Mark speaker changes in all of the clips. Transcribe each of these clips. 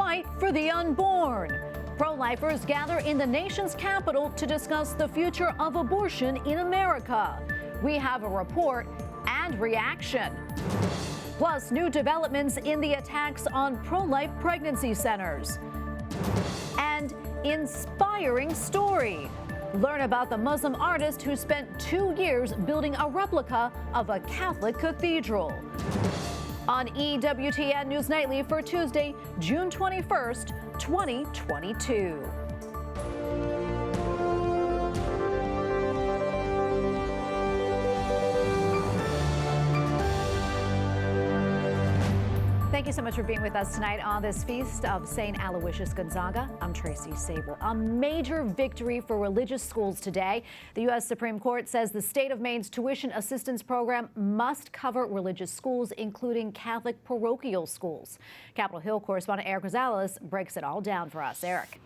Speaker 1: right for the unborn. Pro-lifers gather in the nation's capital to discuss the future of abortion in America. We have a report and reaction. Plus, new developments in the attacks on pro-life pregnancy centers. And inspiring story. Learn about the Muslim artist who spent 2 years building a replica of a Catholic cathedral. On EWTN News Nightly for Tuesday, June 21st, 2022. Thank you so much for being with us tonight on this feast of St. Aloysius Gonzaga. I'm Tracy Sable. A major victory for religious schools today. The U.S. Supreme Court says the state of Maine's tuition assistance program must cover religious schools, including Catholic parochial schools. Capitol Hill correspondent Erik Rosales breaks it all down for us. Erik.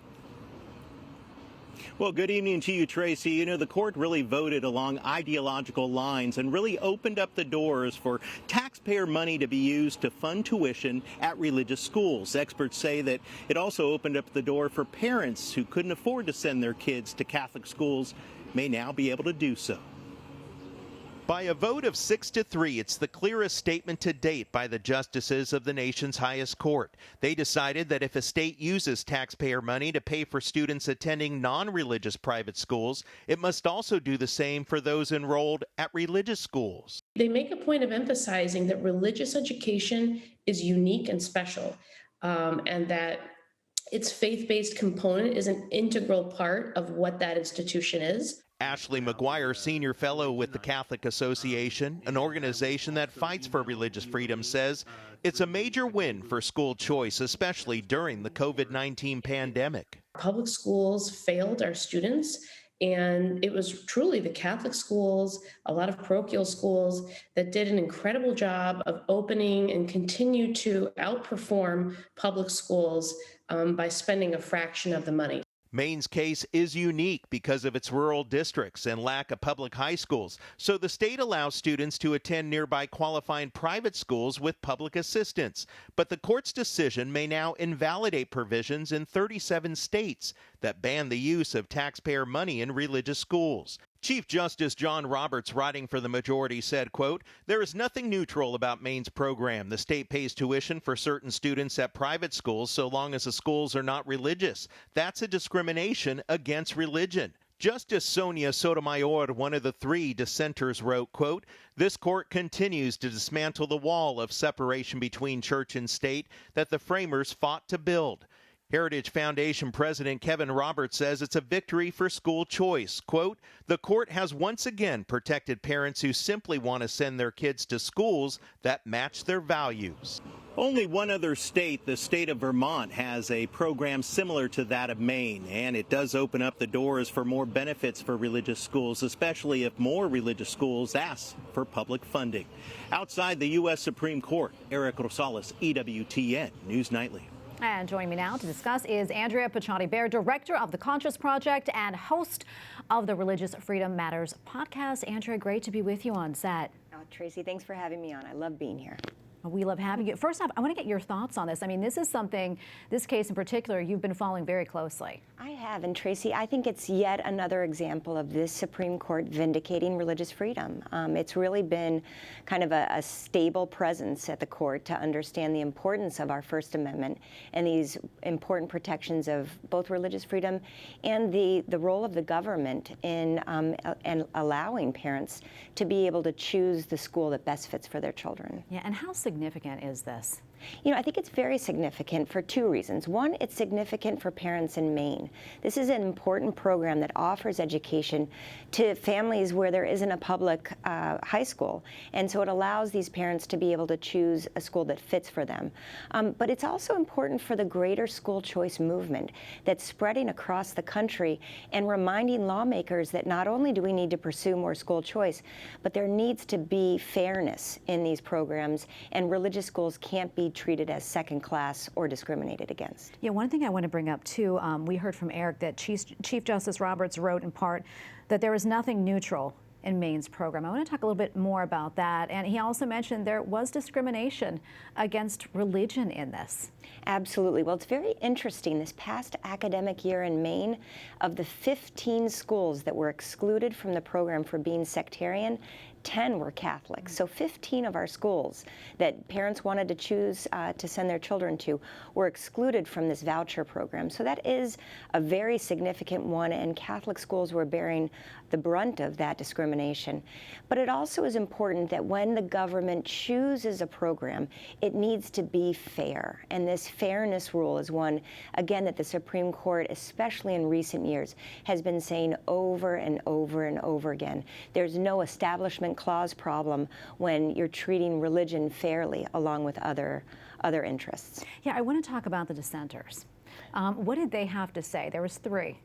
Speaker 2: Well, good evening to you, Tracy. You know, the court really voted along ideological lines and really opened up the doors for taxpayer money to be used to fund tuition at religious schools. Experts say that it also opened up the door for parents who couldn't afford to send their kids to Catholic schools may now be able to do so. By a vote of 6-3, it's the clearest statement to date by the justices of the nation's highest court. They decided that if a state uses taxpayer money to pay for students attending non-religious private schools, it must also do the same for those enrolled at religious schools.
Speaker 3: They make a point of emphasizing that religious education is unique and special, and that its faith-based component is an integral part of what that institution is.
Speaker 2: Ashley McGuire, senior fellow with the Catholic Association, an organization that fights for religious freedom, says it's a major win for school choice, especially during the COVID-19 pandemic.
Speaker 3: Public schools failed our students, and it was truly the Catholic schools, a lot of parochial schools, that did an incredible job of opening and continue to outperform public schools by spending a fraction of the money.
Speaker 2: Maine's case is unique because of its rural districts and lack of public high schools, so the state allows students to attend nearby qualifying private schools with public assistance. But the court's decision may now invalidate provisions in 37 states that ban the use of taxpayer money in religious schools. Chief Justice John Roberts, writing for the majority, said, quote, "There is nothing neutral about Maine's program. The state pays tuition for certain students at private schools so long as the schools are not religious. That's a discrimination against religion." Justice Sonia Sotomayor, one of the three dissenters, wrote, quote, "This court continues to dismantle the wall of separation between church and state that the framers fought to build." Heritage Foundation President Kevin Roberts says it's a victory for school choice. Quote, "The court has once again protected parents who simply want to send their kids to schools that match their values." Only one other state, the state of Vermont, has a program similar to that of Maine, and it does open up the doors for more benefits for religious schools, especially if more religious schools ask for public funding. Outside the U.S. Supreme Court, Erik Rosales, EWTN News Nightly.
Speaker 1: And joining me now to discuss is Andrea Picciotti-Bayer, director of the Conscious Project and host of the Religious Freedom Matters podcast. Andrea, great to be with you on set.
Speaker 4: Oh, Tracy, thanks for having me on. I love being here.
Speaker 1: We love having you. First off, I want to get your thoughts on this. I mean, this is something, this case in particular, you've been following very closely.
Speaker 4: I have, and Tracy, I think it's yet another example of this Supreme Court vindicating religious freedom. It's really been kind of a stable presence at the court to understand the importance of our First Amendment and these important protections of both religious freedom and the role of the government in and allowing parents to be able to choose the school that best fits for their children.
Speaker 1: Yeah, and how significant is this?
Speaker 4: You know, I think it's very significant for two reasons. One, it's significant for parents in Maine. This is an important program that offers education to families where there isn't a public high school. And so it allows these parents to be able to choose a school that fits for them. But it's also important for the greater school choice movement that's spreading across the country and reminding lawmakers that not only do we need to pursue more school choice, but there needs to be fairness in these programs, and religious schools can't be treated as second class or discriminated against.
Speaker 1: Yeah, one thing I want to bring up too, we heard from Erik that Chief Justice Roberts wrote in part that there is nothing neutral in Maine's program. I want to talk a little bit more about that. And he also mentioned there was discrimination against religion in this.
Speaker 4: Absolutely. Well, it's very interesting. This past academic year in Maine, of the 15 schools that were excluded from the program for being sectarian, 10 were Catholic. So 15 of our schools that parents wanted to choose to send their children to were excluded from this voucher program. So that is a very significant one, and Catholic schools were bearing the brunt of that discrimination. But it also is important that when the government chooses a program, it needs to be fair. And this fairness rule is one, again, that the Supreme Court, especially in recent years, has been saying over and over and over again. There's no establishment clause problem when you're treating religion fairly along with other interests.
Speaker 1: Yeah, I want to talk about the dissenters. What did they have to say? There was 3.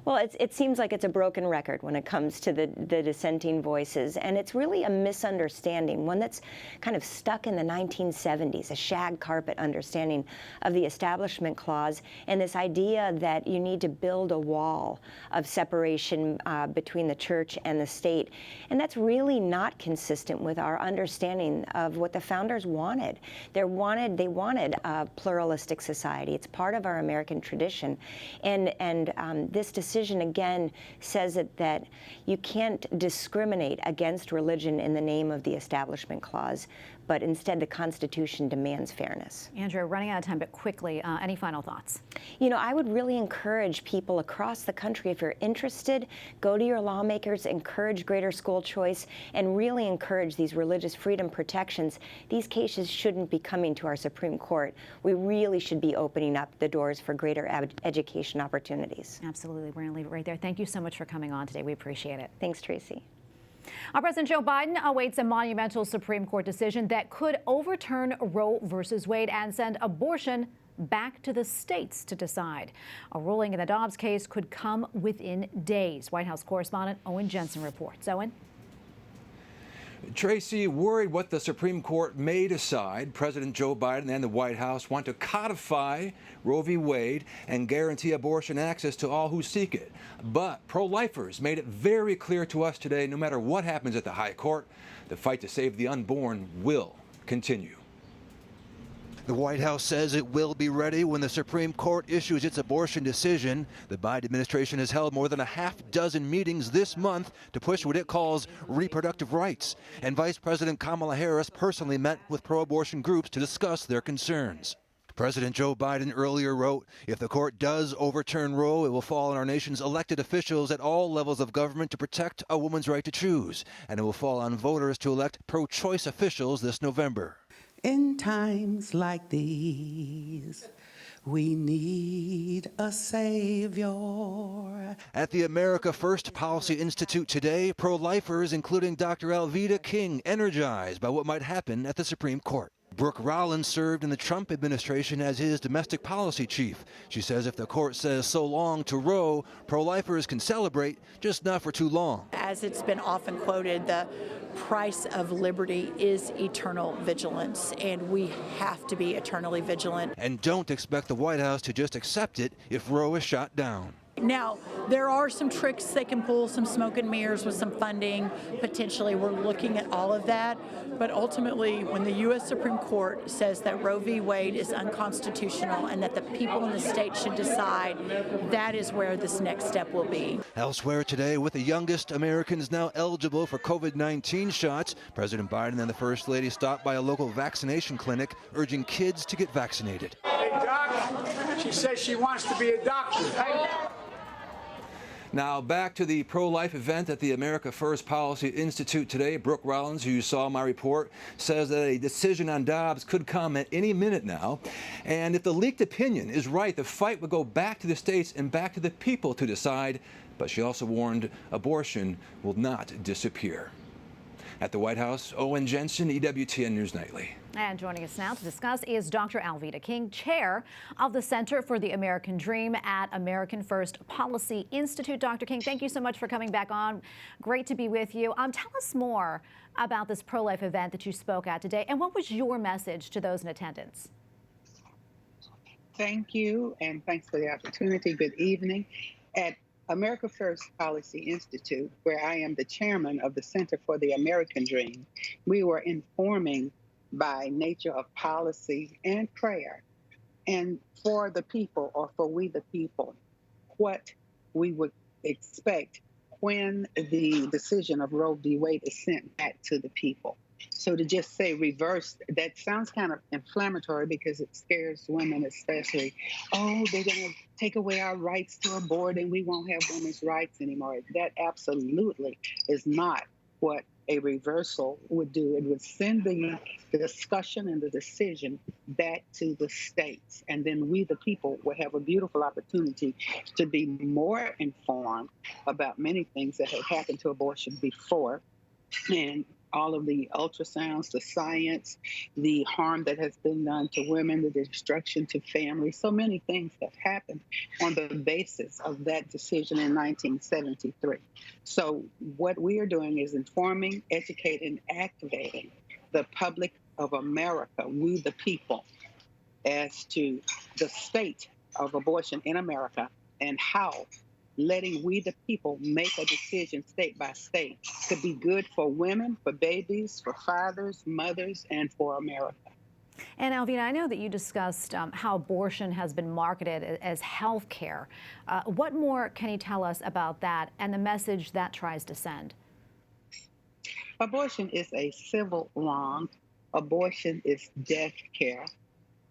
Speaker 4: Well, it seems like it's a broken record when it comes to the dissenting voices, and it's really a misunderstanding, one that's kind of stuck in the 1970s, a shag carpet understanding of the Establishment Clause and this idea that you need to build a wall of separation between the church and the state. And that's really not consistent with our understanding of what the founders wanted. They wanted a pluralistic society. It's part of our American tradition. And this decision again says that you can't discriminate against religion in the name of the Establishment Clause, but instead the Constitution demands fairness.
Speaker 1: Andrea, running out of time, but quickly, any final thoughts?
Speaker 4: You know, I would really encourage people across the country, if you're interested, go to your lawmakers, encourage greater school choice, and really encourage these religious freedom protections. These cases shouldn't be coming to our Supreme Court. We really should be opening up the doors for greater education opportunities.
Speaker 1: Absolutely. We're going to leave it right there. Thank you so much for coming on today. We appreciate it.
Speaker 4: Thanks, Tracy.
Speaker 1: Our President Joe Biden awaits a monumental Supreme Court decision that could overturn Roe versus Wade and send abortion back to the states to decide. A ruling in the Dobbs case could come within days. White House correspondent Owen Jenson reports. Owen?
Speaker 5: Tracy, worried what the Supreme Court may decide, President Joe Biden and the White House want to codify Roe v. Wade and guarantee abortion access to all who seek it. But pro-lifers made it very clear to us today, no matter what happens at the High Court, the fight to save the unborn will continue.
Speaker 6: The White House says it will be ready when the Supreme Court issues its abortion decision. The Biden administration has held more than a half-dozen meetings this month to push what it calls reproductive rights. And Vice President Kamala Harris personally met with pro-abortion groups to discuss their concerns. President Joe Biden earlier wrote, if the court does overturn Roe, it will fall on our nation's elected officials at all levels of government to protect a woman's right to choose. And it will fall on voters to elect pro-choice officials this November.
Speaker 7: In times like these, we need a savior.
Speaker 6: At the America First Policy Institute today, pro-lifers, including Doctor Alveda King, energized by what might happen at the Supreme Court. Brooke Rollins served in the Trump administration as his domestic policy chief. She says if the court says so long to Roe, pro-lifers can celebrate, just not for too long.
Speaker 8: As it's been often quoted, the price of liberty is eternal vigilance, and we have to be eternally vigilant.
Speaker 6: And don't expect the White House to just accept it if Roe is shot down.
Speaker 8: Now, there are some tricks they can pull, some smoke and mirrors with some funding. Potentially, we're looking at all of that. But ultimately, when the U.S. Supreme Court says that Roe v. Wade is unconstitutional and that the people in the state should decide, that is where this next step will be.
Speaker 6: Elsewhere today, with the youngest Americans now eligible for COVID-19 shots, President Biden and the First Lady stopped by a local vaccination clinic, urging kids to get vaccinated.
Speaker 9: Hey, Doc, she says she wants to be a doctor. Hey.
Speaker 5: Now back to the pro-life event at the America First Policy Institute today. Brooke Rollins, who you saw my report, says that a decision on Dobbs could come at any minute now. And if the leaked opinion is right, the fight would go back to the states and back to the people to decide. But she also warned abortion will not disappear. At the White House, Owen Jenson, EWTN News Nightly.
Speaker 1: And joining us now to discuss is Dr. Alveda King, chair of the Center for the American Dream at American First Policy Institute. Dr. King, thank you so much for coming back on. Great to be with you. Tell us more about this pro-life event that you spoke at today, and what was your message to those in attendance?
Speaker 10: Thank you, and thanks for the opportunity. Good evening. At America First Policy Institute, where I am the chairman of the Center for the American Dream, we were informing by nature of policy and prayer and for the people, or for we the people, what we would expect when the decision of Roe v. Wade is sent back to the people. So to just say reverse, that sounds kind of inflammatory because it scares women especially. Oh, they're going to take away our rights to abort and we won't have women's rights anymore. That absolutely is not what a reversal would do. It would send the discussion and the decision back to the states. And then we, the people, will have a beautiful opportunity to be more informed about many things that have happened to abortion before. And all of the ultrasounds, the science, the harm that has been done to women, the destruction to families. So many things have happened on the basis of that decision in 1973. So what we are doing is informing, educating, activating the public of America, we the people, as to the state of abortion in America and how letting we the people make a decision state by state could be good for women, for babies, for fathers, mothers, and for America.
Speaker 1: And Alveda, I know that you discussed how abortion has been marketed as health care. What more can you tell us about that and the message that tries to send?
Speaker 10: Abortion is a civil wrong. Abortion is death care.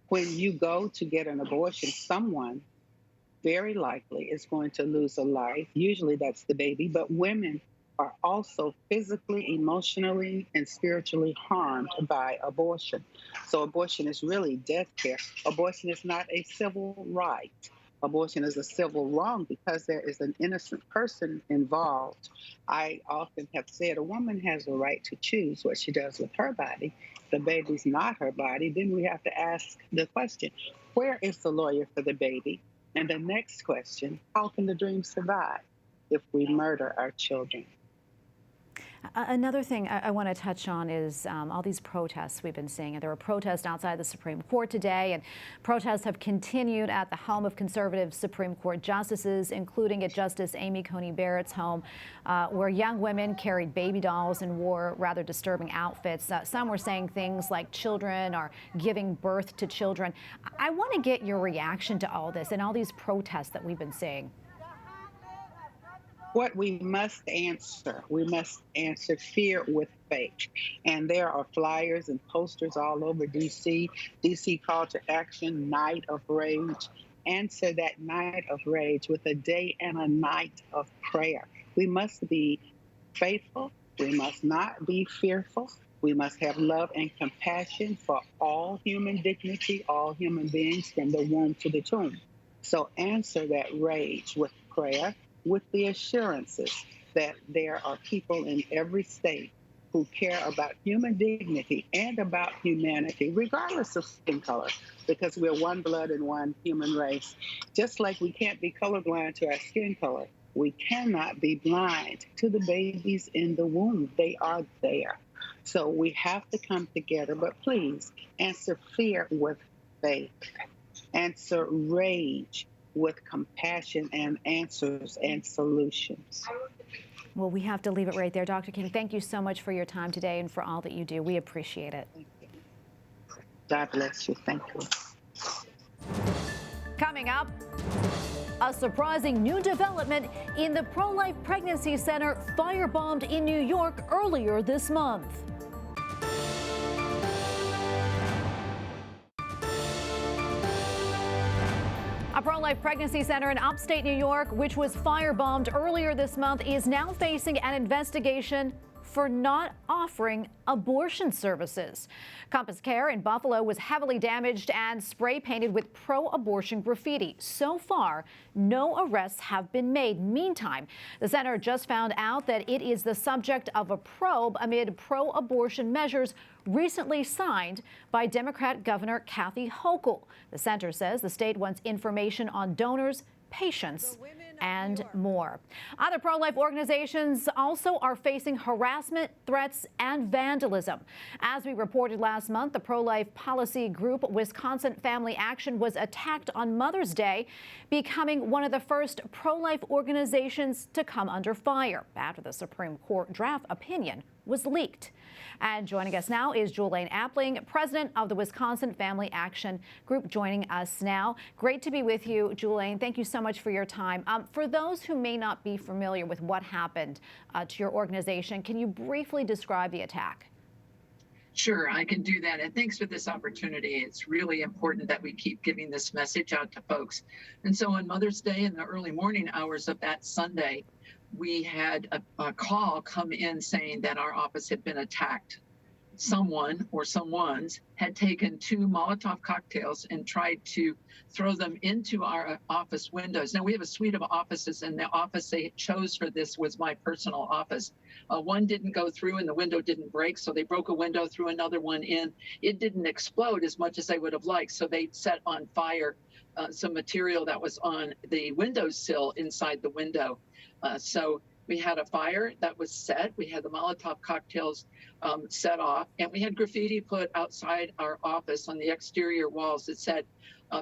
Speaker 10: When you go to get an abortion, someone very likely is going to lose a life. Usually that's the baby, but women are also physically, emotionally, and spiritually harmed by abortion. So abortion is really death care. Abortion is not a civil right. Abortion is a civil wrong because there is an innocent person involved. I often have said a woman has a right to choose what she does with her body. The baby's not her body. Then we have to ask the question, where is the lawyer for the baby? And the next question, how can the dream survive if we murder our children?
Speaker 1: Another thing I want to touch on is all these protests we've been seeing. There were protests outside the Supreme Court today, and protests have continued at the home of conservative Supreme Court justices, including at Justice Amy Coney Barrett's home, where young women carried baby dolls and wore rather disturbing outfits. Some were saying things like children are giving birth to children. I want to get your reaction to all this and all these protests that we've been seeing.
Speaker 10: What we must answer fear with faith. And there are flyers and posters all over D.C. D.C. Call to Action, Night of Rage. Answer that night of rage with a day and a night of prayer. We must be faithful. We must not be fearful. We must have love and compassion for all human dignity, all human beings from the womb to the tomb. So answer that rage with prayer, with the assurances that there are people in every state who care about human dignity and about humanity, regardless of skin color, because we're one blood and one human race. Just like we can't be colorblind to our skin color, we cannot be blind to the babies in the womb. They are there. So we have to come together, but please answer fear with faith. Answer rage with compassion and answers and solutions.
Speaker 1: Well, we have to leave it right there. Dr. King, thank you so much for your time today and for all that you do. We appreciate it.
Speaker 10: Thank you. God bless you. Thank you.
Speaker 1: Coming up, a surprising new development in the pro-life pregnancy center firebombed in New York earlier this month. A pro-life pregnancy center in upstate New York, which was firebombed earlier this month, is now facing an investigation for not offering abortion services. Compass Care in Buffalo was heavily damaged and spray painted with pro-abortion graffiti. So far, no arrests have been made. Meantime, the center just found out that it is the subject of a probe amid pro-abortion measures recently signed by Democrat Governor Kathy Hochul. The center says the state wants information on donors, patients, and more. Other pro-life organizations also are facing harassment, threats, and vandalism. As we reported last month, the pro-life policy group Wisconsin Family Action was attacked on Mother's Day, becoming one of the first pro-life organizations to come under fire after the Supreme Court draft opinion was leaked. And joining us now is Julaine Appling, president of the Wisconsin Family Action Group, joining us now. Great to be with you, Julaine. Thank you so much for your time. For those who may not be familiar with what happened to your organization, can you briefly describe the attack?
Speaker 11: Sure, I can do that. And thanks for this opportunity. It's really important that we keep giving this message out to folks. And so on Mother's Day, in the early morning hours of that Sunday, we had a call come in saying that our office had been attacked. Someone or someones had taken 2 Molotov cocktails and tried to throw them into our office windows. Now, we have a suite of offices, and the office they chose for this was my personal office. One didn't go through and the window didn't break, so they broke a window, threw another one in. It didn't explode as much as they would have liked, so they set on fire some material that was on the windowsill inside the window. So we had a fire that was set. We had the Molotov cocktails set off, and we had graffiti put outside our office on the exterior walls that said,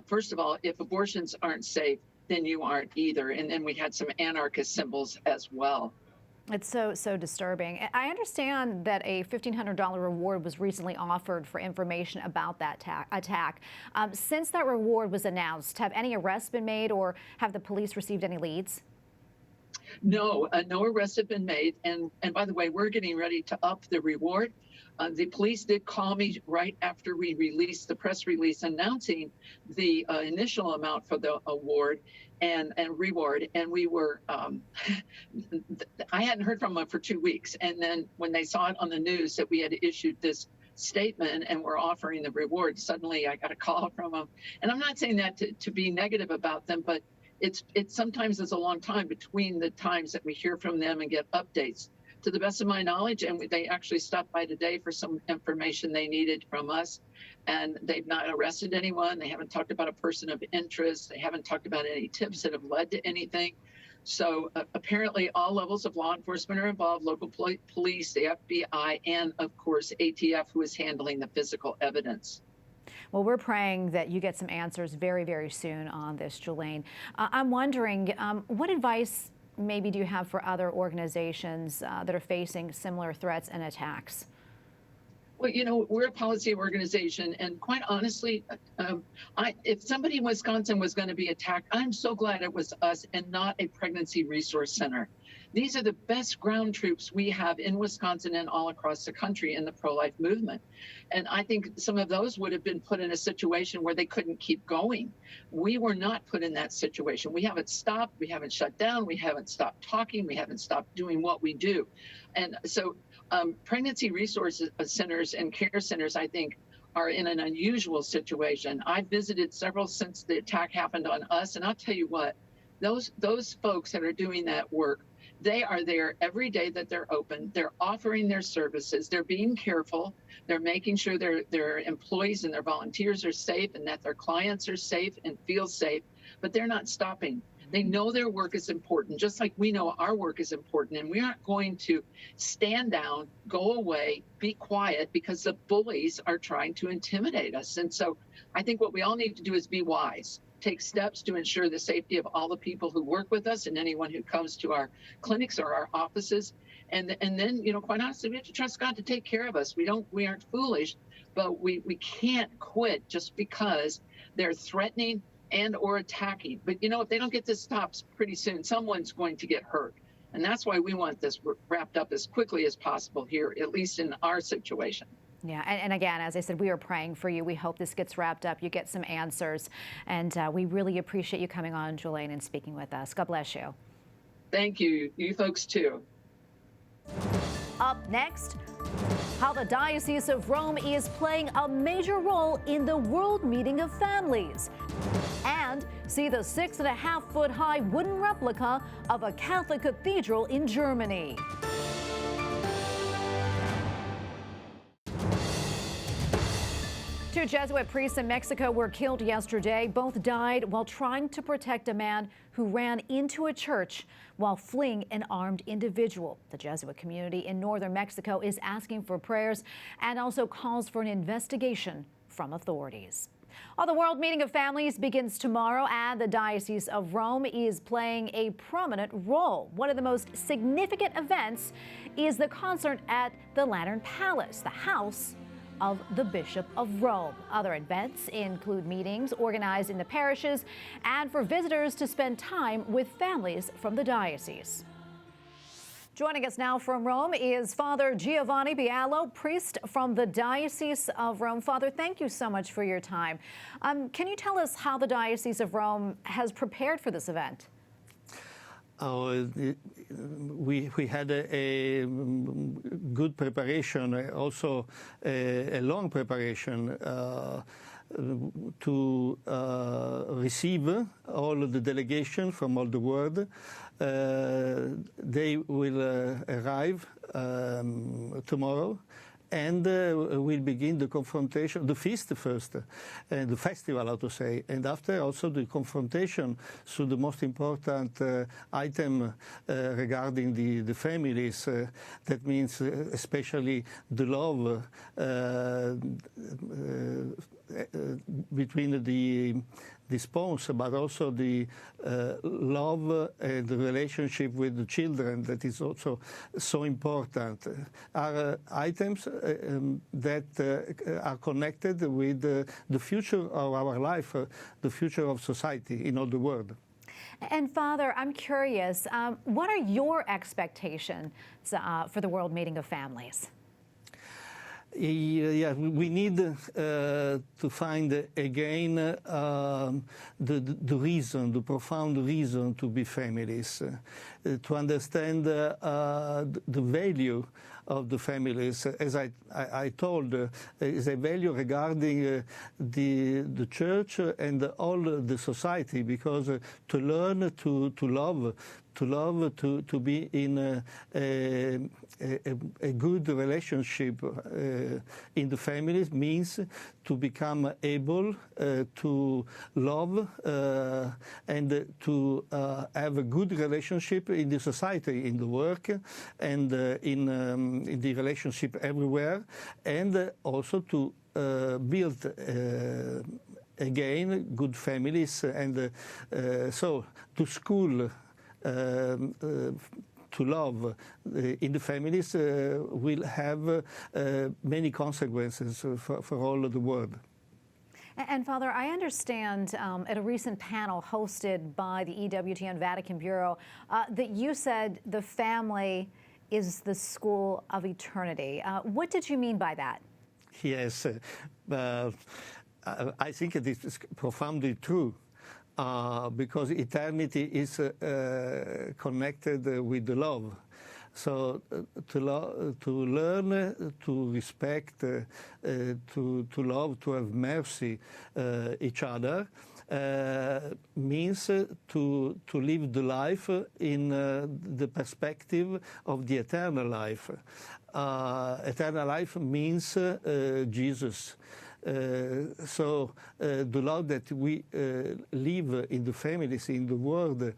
Speaker 11: first of all, if abortions aren't safe, then you aren't either. And then we had some anarchist symbols as well.
Speaker 1: It's so disturbing. I understand that a $1,500 reward was recently offered for information about that attack. Since that reward was announced, have any arrests been made, or have the police received any leads?
Speaker 11: No, no arrests have been made. And by the way, we're getting ready to up the reward. The police did call me right after we released the press release announcing the initial amount for the award and reward. And we were, I hadn't heard from them for 2 weeks. And then when they saw it on the news that we had issued this statement and we're offering the reward, suddenly I got a call from them. And I'm not saying that to be negative about them, but it's sometimes a long time between the times that we hear from them and get updates. To the best of my knowledge, and they actually stopped by today for some information they needed from us, and they've not arrested anyone. They haven't talked about a person of interest. They haven't talked about any tips that have led to anything. So apparently all levels of law enforcement are involved, local police, the FBI, and of course ATF, who is handling the physical evidence.
Speaker 1: Well, we're praying that you get some answers very, very soon on this, Julaine. I'm wondering, what advice maybe do you have for other organizations that are facing similar threats and attacks?
Speaker 11: Well, you know, we're a policy organization, and quite honestly, if somebody in Wisconsin was going to be attacked, I'm so glad it was us and not a pregnancy resource center. These are the best ground troops we have in Wisconsin and all across the country in the pro-life movement. And I think some of those would have been put in a situation where they couldn't keep going. We were not put in that situation. We haven't stopped. We haven't shut down. We haven't stopped talking. We haven't stopped doing what we do. And so pregnancy resource centers and care centers, I think, are in an unusual situation. I've visited several since the attack happened on us. And I'll tell you what, those folks that are doing that work, they are there every day that they're open. They're offering their services. They're being careful. They're making sure their employees and their volunteers are safe and that their clients are safe and feel safe, but they're not stopping. They know their work is important, just like we know our work is important. And we aren't going to stand down, go away, be quiet because the bullies are trying to intimidate us. And so I think what we all need to do is be wise. Take steps to ensure the safety of all the people who work with us and anyone who comes to our clinics or our offices. And then, you know, quite honestly, we have to trust God to take care of us. We aren't foolish, but we can't quit just because they're threatening and or attacking. But, you know, if they don't get this stopped pretty soon, someone's going to get hurt. And that's why we want this wrapped up as quickly as possible here, at least in our situation.
Speaker 1: Yeah, and again, as I said, we are praying for you. We hope this gets wrapped up, you get some answers, and we really appreciate you coming on, Julaine, and speaking with us. God bless you.
Speaker 11: Thank you. You folks, too.
Speaker 1: Up next, how the Diocese of Rome is playing a major role in the World Meeting of Families. And see the 6.5-foot-high wooden replica of a Catholic cathedral in Germany. Two Jesuit priests in Mexico were killed yesterday. Both died while trying to protect a man who ran into a church while fleeing an armed individual. The Jesuit community in northern Mexico is asking for prayers and also calls for an investigation from authorities. Well, the World Meeting of Families begins tomorrow, and the Diocese of Rome is playing a prominent role. One of the most significant events is the concert at the Lateran Palace, the house of the Bishop of Rome. Other events include meetings organized in the parishes and for visitors to spend time with families from the diocese. Joining us now from Rome is Father Giovanni Biallo, priest from the Diocese of Rome. Father, thank you so much for your time. Can you tell us how the Diocese of Rome has prepared for this event?
Speaker 12: We had a good preparation, also a long preparation to receive all of the delegation from all the world. They will arrive tomorrow, and we'll begin the confrontation, the feast first, and the festival, how to say, and after also the confrontation to the most important item regarding the families. That means especially the love between the spouse, but also the love and the relationship with the children, that is also so important, are items that are connected with the future of our life, the future of society in all the world.
Speaker 1: And Father, I'm curious, what are your expectations for the World Meeting of Families?
Speaker 12: Yeah, we need to find again the reason, the profound reason to be families, to understand the value of the families. As I told, is a value regarding the church and all the society, because to learn to love, to be in a good relationship in the families means to become able to love and to have a good relationship in the society, in the work, and in the relationship everywhere, and also to build again good families, and so to school to love in the families will have many consequences for all of the world.
Speaker 1: And Father, I understand at a recent panel hosted by the EWTN Vatican Bureau that you said the family is the school of eternity. What did you mean by that?
Speaker 12: Yes, I think it is profoundly true. Because eternity is connected with the love. So to learn, to respect, to love, to have mercy each other means to live the life in the perspective of the eternal life. Eternal life means Jesus. So the love that we live in the families, in the world,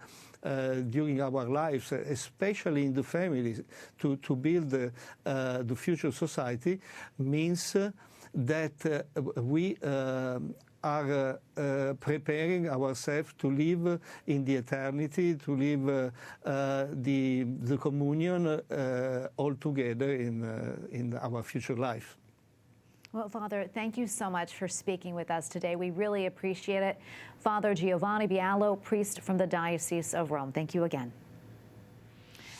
Speaker 12: during our lives, especially in the families, to build the future society, means that we are preparing ourselves to live in the eternity, to live the communion all together in our future life.
Speaker 1: Well, Father, thank you so much for speaking with us today. We really appreciate it. Father Giovanni Biallo, priest from the Diocese of Rome. Thank you again.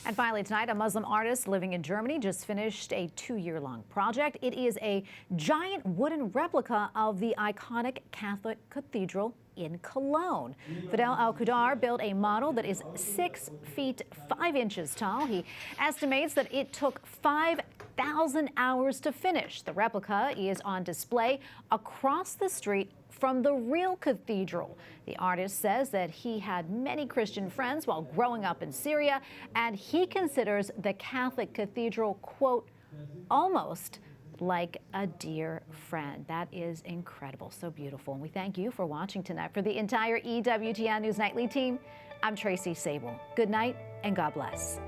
Speaker 1: And finally tonight, a Muslim artist living in Germany just finished a 2-year-long project. It is a giant wooden replica of the iconic Catholic cathedral in Cologne. Fidel Al-Qudar built a model that is 6 feet 5 inches tall. He estimates that it took 5,000 hours to finish. The replica is on display across the street from the real cathedral. The artist says that he had many Christian friends while growing up in Syria, and he considers the Catholic cathedral, quote, almost like a dear friend. That is incredible, so beautiful. And we thank you for watching tonight. For the entire EWTN News Nightly team, I'm Tracy Sable. Good night and God bless.